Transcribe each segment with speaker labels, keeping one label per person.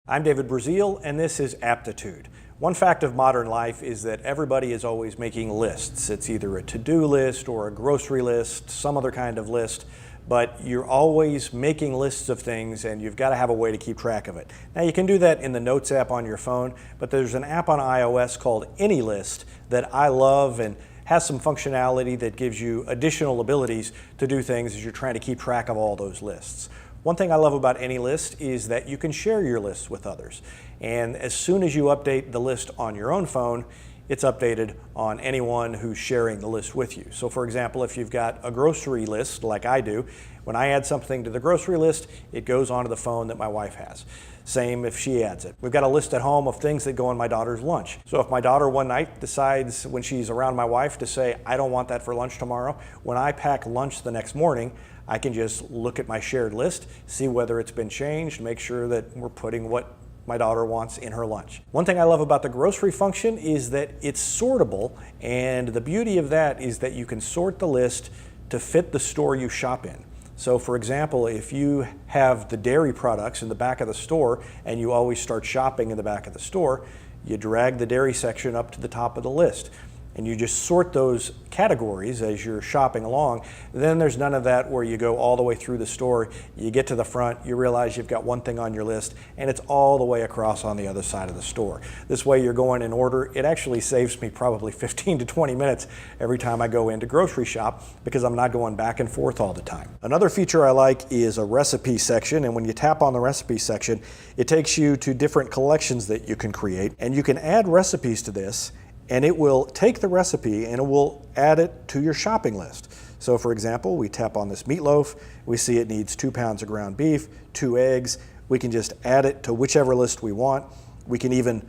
Speaker 1: I'm David Brazeal, and this is App-titude. One fact of modern life is that everybody is always making lists. It's either a to-do list or a grocery list, some other kind of list, but you're always making lists of things and you've got to have a way to keep track of it. Now you can do that in the Notes app on your phone, but there's an app on iOS called AnyList that I love and has some functionality that gives you additional abilities to do things as you're trying to keep track of all those lists. One thing I love about AnyList is that you can share your lists with others. And as soon as you update the list on your own phone, it's updated on anyone who's sharing the list with you. So for example, if you've got a grocery list like I do, when I add something to the grocery list, it goes onto the phone that my wife has. Same if she adds it. We've got a list at home of things that go in my daughter's lunch. So if my daughter one night decides when she's around my wife to say, I don't want that for lunch tomorrow, when I pack lunch the next morning, I can just look at my shared list, see whether it's been changed, make sure that we're putting what my daughter wants in her lunch. One thing I love about the grocery function is that it's sortable, and the beauty of that is that you can sort the list to fit the store you shop in. So for example, if you have the dairy products in the back of the store and you always start shopping in the back of the store, you drag the dairy section up to the top of the list. And you just sort those categories as you're shopping along. Then there's none of that where you go all the way through the store, you get to the front, you realize you've got one thing on your list, and it's all the way across on the other side of the store. This way you're going in order. It actually saves me probably 15 to 20 minutes every time I go into grocery shop because I'm not going back and forth all the time. Another feature I like is a recipe section, and when you tap on the recipe section, it takes you to different collections that you can create, and you can add recipes to this, and it will take the recipe and it will add it to your shopping list. So for example, we tap on this meatloaf, we see it needs 2 pounds of ground beef, 2 eggs. We can just add it to whichever list we want. We can even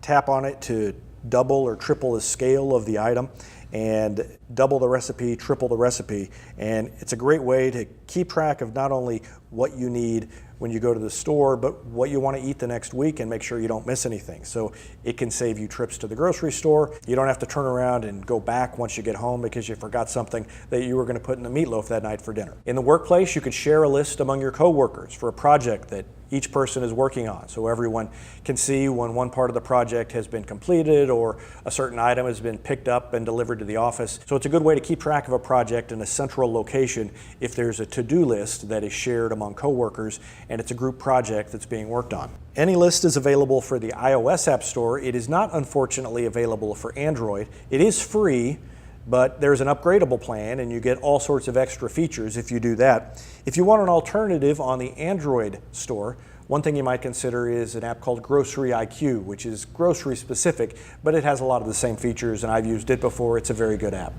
Speaker 1: tap on it to double or triple the scale of the item and double the recipe, triple the recipe. And it's a great way to keep track of not only what you need when you go to the store, but what you want to eat the next week and make sure you don't miss anything. So it can save you trips to the grocery store. You don't have to turn around and go back once you get home because you forgot something that you were going to put in the meatloaf that night for dinner. In the workplace, you could share a list among your coworkers for a project that each person is working on, so everyone can see when one part of the project has been completed or a certain item has been picked up and delivered to the office. So it's a good way to keep track of a project in a central location if there's a to-do list that is shared among coworkers and it's a group project that's being worked on. AnyList is available for the iOS App Store. It is not, unfortunately, available for Android. It is free, but there's an upgradable plan and you get all sorts of extra features if you do that. If you want an alternative on the Android store, one thing you might consider is an app called Grocery IQ, which is grocery specific, but it has a lot of the same features and I've used it before. It's a very good app.